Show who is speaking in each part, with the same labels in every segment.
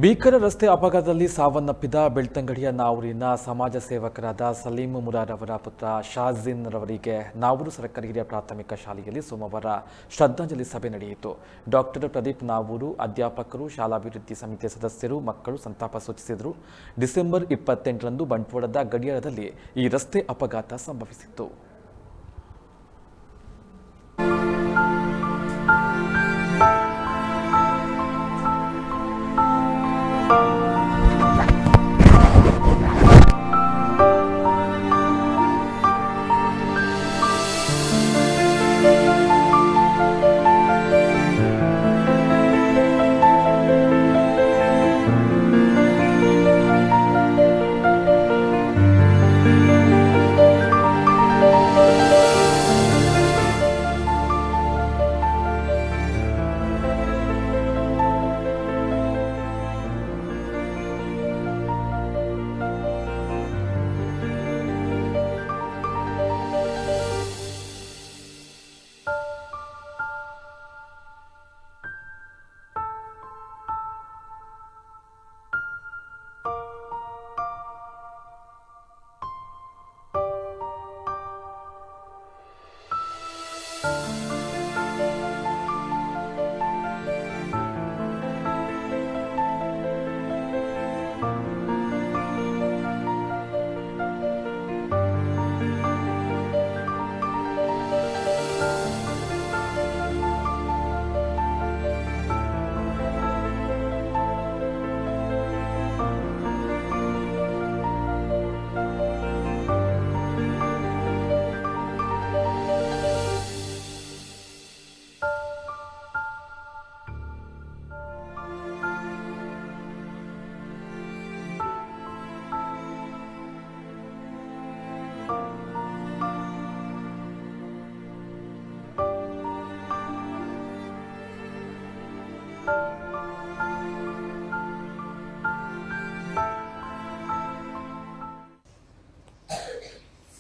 Speaker 1: ಭೀಕರ ರಸ್ತೆ ಅಪಘಾತದಲ್ಲಿ ಸಾವನ್ನಪ್ಪಿದ ಬೆಳ್ತಂಗಡಿಯ ನಾವೂರಿನ ಸಮಾಜ ಸೇವಕರಾದ ಸಲೀಂ ಮುರಾರ್ ಅವರ ಪುತ್ರ ಶಾಜಿನ್ ರವರಿಗೆ ನಾವೂರು ಸರ್ಕಾರಿ ಹಿರಿಯ ಪ್ರಾಥಮಿಕ ಶಾಲೆಯಲ್ಲಿ ಸೋಮವಾರ ಶ್ರದ್ಧಾಂಜಲಿ ಸಭೆ ನಡೆಯಿತು. ಡಾಕ್ಟರ್ ಪ್ರದೀಪ್ ನಾವೂರು, ಅಧ್ಯಾಪಕರು, ಶಾಲಾಭಿವೃದ್ಧಿ ಸಮಿತಿಯ ಸದಸ್ಯರು, ಮಕ್ಕಳು ಸಂತಾಪ ಸೂಚಿಸಿದರು. ಡಿಸೆಂಬರ್ 28ರಂದು ಬಂಟ್ವಾಳದ ಗಡಿಯಾರದಲ್ಲಿ ಈ ರಸ್ತೆ ಅಪಘಾತ ಸಂಭವಿಸಿತ್ತು.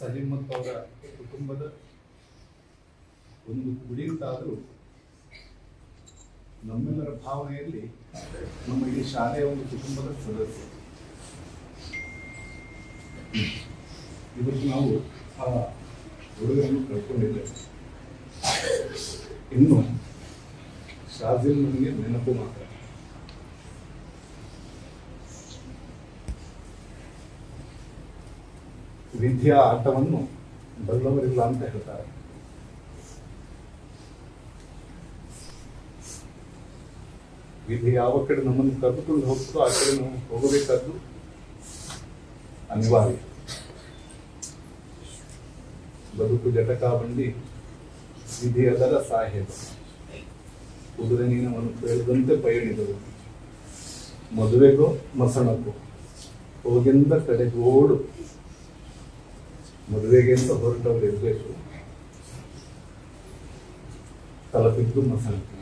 Speaker 2: ಸಲೀಂ ಮತ್ತು ಅವರ ಕುಟುಂಬದ ಒಂದು ಗುಡಿಯಿಂದಾದರೂ ನಮ್ಮೆಲ್ಲರ ಭಾವನೆಯಲ್ಲಿ ನಮ್ಮ ಈ ಶಾಲೆಯ ಒಂದು ಕುಟುಂಬದ ಸದಸ್ಯ. ಇವತ್ತು ನಾವು ಆ ಹುಡುಗರನ್ನು ಕಳ್ಕೊಂಡಿದ್ದೇವೆ. ಇನ್ನು ಶಾಜಿಲ್ ನನಗೆ ನೆನಪು ಮಾತ್ರ. ವಿದ್ಯಾ ಆಟವನ್ನು ಬಲ್ಲವರಿಲ್ಲ ಅಂತ ಹೇಳ್ತಾರೆ. ವಿಧಿ ಯಾವ ಕಡೆ ನಮ್ಮನ್ನು ಕರೆದುಕೊಂಡು ಹೋಗ್ತೋ ಆ ಕಡೆ ನಾವು ಹೋಗಬೇಕಾದ್ದು ಅನಿವಾರ್ಯ. ಬದುಕು ಜಟಕ ಬಂಡಿ ವಿಧಿ ಅದರ ಸಾಹೇಬ. ಕುದುರೆ ನೀನವನ್ನು ಕೇಳಿದಂತೆ ಪಯಣಿದರು. ಮದುವೆಗೋ ಮಸಣಕ್ಕೋ ಹೋಗಿಂದ ಕಡೆಗೋಡು. ಮದುವೆಗೆ ಅಂತ ಹೊರಟವ್ರು ಇರಬೇಕು, ತಲಪಿದ್ದು ಮಸಣಕ್ಕೆ.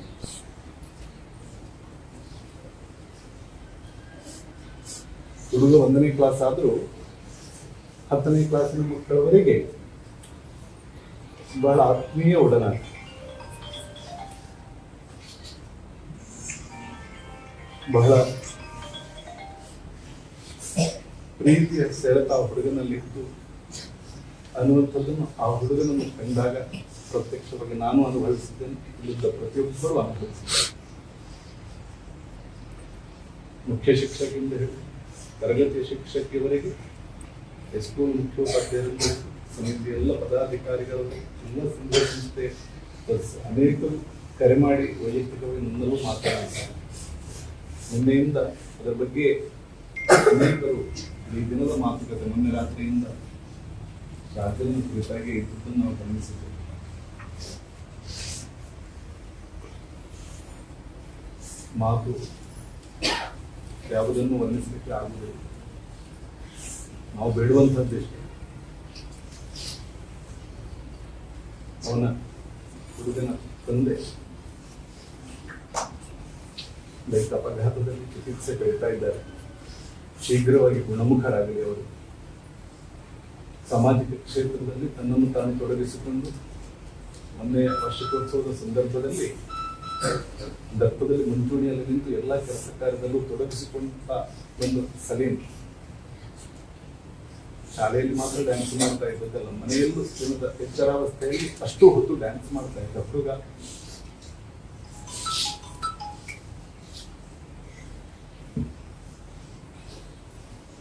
Speaker 2: ಹುಡುಗ 1ನೇ ಕ್ಲಾಸ್ ಆದ್ರೂ 10ನೇ ಕ್ಲಾಸಿನ ಮಕ್ಕಳವರೆಗೆ ಬಹಳ ಆತ್ಮೀಯ ಒಡನಾಟ. ಬಹಳ ಪ್ರೀತಿಯ ಸೆಳೆತ ಆ ಹುಡುಗನಲ್ಲಿತ್ತು ಅನ್ನುವಂಥದ್ದನ್ನು ಆ ಹುಡುಗನನ್ನು ಕಂಡಾಗ ಪ್ರತ್ಯಕ್ಷವಾಗಿ ನಾನು ಅನುಭವಿಸಿದ್ದೇನೆ, ಇಲ್ಲಿದ್ದ ಪ್ರತಿಯೊಬ್ಬರು ಅನುಭವಿಸಿದ್ದಾರೆ. ಮುಖ್ಯ ಶಿಕ್ಷಕಿಯಿಂದ ಹೇಳಿ ತರಗತಿಯ ಶಿಕ್ಷಕಿಯವರೆಗೆ, ಸ್ಕೂಲ್ ಮುಖ್ಯೋಪಾಧ್ಯಾಯರು, ಸಮಿತಿ ಎಲ್ಲ ಪದಾಧಿಕಾರಿಗಳು, ಎಲ್ಲ ಸಂಘ ಸಂಸ್ಥೆ ಅನೇಕರು ಕರೆ ಮಾಡಿ ವೈಯಕ್ತಿಕವಾಗಿ ನನ್ನಲ್ಲೂ ಮಾತನಾಡಿದ್ದಾರೆ. ನಿನ್ನೆಯಿಂದ ಅದರ ಬಗ್ಗೆ ಅನೇಕರು ಈ ದಿನದ ಮಾತುಕತೆ, ಮೊನ್ನೆ ರಾತ್ರಿಯಿಂದ ರಾಜ್ಯದ ಕುರಿತಾಗಿ ಇದ್ದನ್ನು ನಾವು ಗಮನಿಸಿದ್ದೇವೆ. ಮಾತು ಯಾವುದನ್ನು ವರ್ಣಿಸಲಿಕ್ಕೆ ಆಗುವುದಿಲ್ಲ. ನಾವು ಬೇಡುವಂಥದ್ದೆಷ್ಟೇ. ಅವನ ಹುಡುಗನ ತಂದೆ ಬೈಕ್ ಅಪಘಾತದಲ್ಲಿ ಚಿಕಿತ್ಸೆ ಪಡಿತಾ ಇದ್ದಾರೆ. ಶೀಘ್ರವಾಗಿ ಗುಣಮುಖರಾಗಲಿ ಅವರು. ಸಾಮಾಜಿಕ ಕ್ಷೇತ್ರದಲ್ಲಿ ತನ್ನನ್ನು ತಾನು ತೊಡಗಿಸಿಕೊಂಡು ಮೊನ್ನೆ ವಾರ್ಷಿಕೋತ್ಸವದ ಸಂದರ್ಭದಲ್ಲಿ ದರ್ಪದಲ್ಲಿ ಮುಂಚೂಣಿಯಲ್ಲಿ ನಿಂತು ಎಲ್ಲ ಕೆಲಸ ಕಾರ್ಯದಲ್ಲೂ ತೊಡಗಿಸಿಕೊಂಡ ಒಂದು ಸಲೀಂ ಶಾಲೆಯಲ್ಲಿ ಮಾತ್ರ ಡ್ಯಾನ್ಸ್ ಮಾಡ್ತಾ ಇದ್ದದ್ದಲ್ಲ, ಮನೆಯಲ್ಲೂ ದಿನದ ಎಚ್ಚರಾವಸ್ಥೆಯಲ್ಲಿ ಅಷ್ಟು ಹೊತ್ತು ಡ್ಯಾನ್ಸ್ ಮಾಡ್ತಾ ಇದ್ದ ಹುಡುಗ.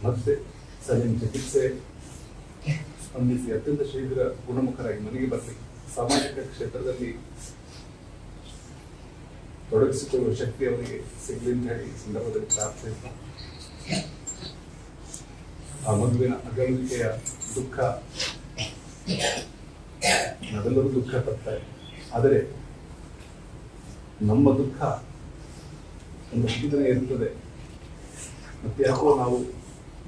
Speaker 2: ಮತ್ತೆ ಸಲೀಂ ಚಿಕಿತ್ಸೆ ಸ್ಪಂದಿಸಿ ಅತ್ಯಂತ ಶೀಘ್ರ ಗುಣಮುಖರಾಗಿ ಮನೆಗೆ ಬರಲಿ, ಸಾಮಾಜಿಕ ಕ್ಷೇತ್ರದಲ್ಲಿ ತೊಡಗಿಸಿಕೊಳ್ಳುವ ಶಕ್ತಿ ಅವರಿಗೆ ಸಿಗಲಿ ಅಂತ ಹೇಳಿ ಈ ಸಂದರ್ಭದಲ್ಲಿ ಪ್ರಾರ್ಥಿಸ್ತಾ, ಆ ಮಗುವಿನ ಅಗಲಿಕೆಯ ದುಃಖ ನಾವೆಲ್ಲರೂ ದುಃಖ ಪಡ್ತಾರೆ. ಆದರೆ ನಮ್ಮ ದುಃಖ ಒಂದು ಹಂತನೇ ಇರ್ತದೆ, ಮತ್ತೆ ಯಾಕೋ ನಾವು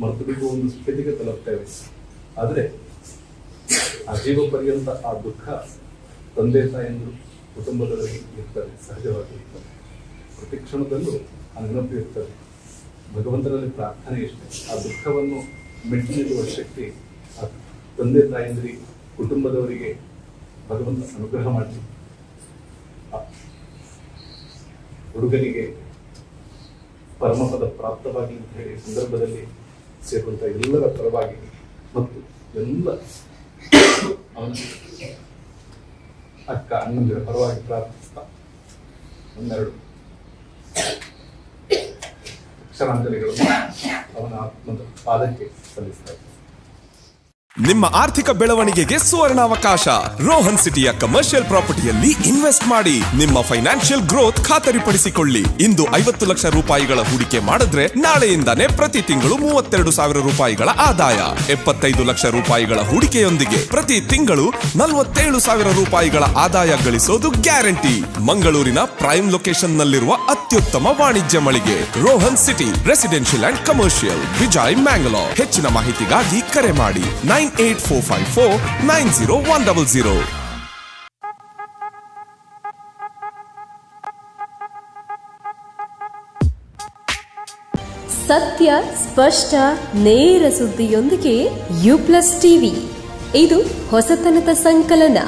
Speaker 2: ಮರೆತು ಬಿಡುವ ಒಂದು ಸ್ಥಿತಿಗೆ ತಲುಪ್ತೇವೆ. ಆದರೆ ಆ ಜೀವ ಪರ್ಯಂತ ಆ ದುಃಖ ತಂದೆ ತಾಯಂದು ಕುಟುಂಬದವರಿಗೆ ಇರ್ತದೆ, ಸಹಜವಾಗಿ ಇರ್ತದೆ. ಪ್ರತಿ ಕ್ಷಣದಲ್ಲೂ ಆ ನೆನಪು ಇರ್ತದೆ. ಭಗವಂತನಲ್ಲಿ ಪ್ರಾರ್ಥನೆ ಇಷ್ಟೇ, ಆ ದುಃಖವನ್ನು ಮೆಟ್ಟಿ ನಿಲ್ಲುವ ಶಕ್ತಿ ಆ ತಂದೆ ತಾಯಂದಿರಿಗೆ, ಕುಟುಂಬದವರಿಗೆ ಭಗವಂತ ಅನುಗ್ರಹ ಮಾಡಲಿ. ಹುಡುಗನಿಗೆ ಪರಮಪದ ಪ್ರಾಪ್ತವಾಗಲಿ ಅಂತ ಹೇಳಿ ಸಂದರ್ಭದಲ್ಲಿ ಸೇರುವಂತ ಎಲ್ಲರ ಪರವಾಗಿ ಮತ್ತು ಎಲ್ಲ ಅವನ ಅಕ್ಕ ಅಣ್ಣಂದಿರ ಪರವಾಗಿ ಪ್ರಾರ್ಥಿಸ್ತಾ ಒಂದೆರಡು ಅಕ್ಷರಾಂಜಲಿಗಳನ್ನು ಅವನ ಆತ್ಮದ ಪಾದಕ್ಕೆ ಸಲ್ಲಿಸ್ತಾರೆ.
Speaker 3: ನಿಮ್ಮ ಆರ್ಥಿಕ ಬೆಳವಣಿಗೆಗೆ ಸುವರ್ಣಾವಕಾಶ. ರೋಹನ್ ಸಿಟಿಯ ಕಮರ್ಷಿಯಲ್ ಪ್ರಾಪರ್ಟಿಯಲ್ಲಿ ಇನ್ವೆಸ್ಟ್ ಮಾಡಿ ನಿಮ್ಮ ಫೈನಾನ್ಷಿಯಲ್ ಗ್ರೋತ್ ಖಾತರಿಪಡಿಸಿಕೊಳ್ಳಿ. ಇಂದು 50 ಲಕ್ಷ ರೂಪಾಯಿಗಳ ಹೂಡಿಕೆ ಮಾಡಿದ್ರೆ ನಾಳೆಯಿಂದಾನೇ ಪ್ರತಿ ತಿಂಗಳು 32,000 ರೂಪಾಯಿಗಳ ಆದಾಯ. 75 ಲಕ್ಷ ರೂಪಾಯಿಗಳ ಹೂಡಿಕೆಯೊಂದಿಗೆ ಪ್ರತಿ ತಿಂಗಳು 47,000 ರೂಪಾಯಿಗಳ ಆದಾಯ ಗಳಿಸೋದು ಗ್ಯಾರಂಟಿ. ಮಂಗಳೂರಿನ ಪ್ರೈಮ್ ಲೊಕೇಶನ್ ನಲ್ಲಿರುವ ಅತ್ಯುತ್ತಮ ವಾಣಿಜ್ಯ ಮಳಿಗೆ Rohan city residential and commercial, Vijay, Mangalore. ಹೆಚ್ಚಿನ ಮಾಹಿತಿಗಾಗಿ ಕರೆ ಮಾಡಿ 9845490100.
Speaker 4: ಸತ್ಯ, ಸ್ಪಷ್ಟ, ನೇರ ಸುದ್ದಿಯೊಂದಿಗೆ ಯು ಪ್ಲಸ್ ಟಿವಿ. ಇದು ಹೊಸತನದ ಸಂಕಲನ.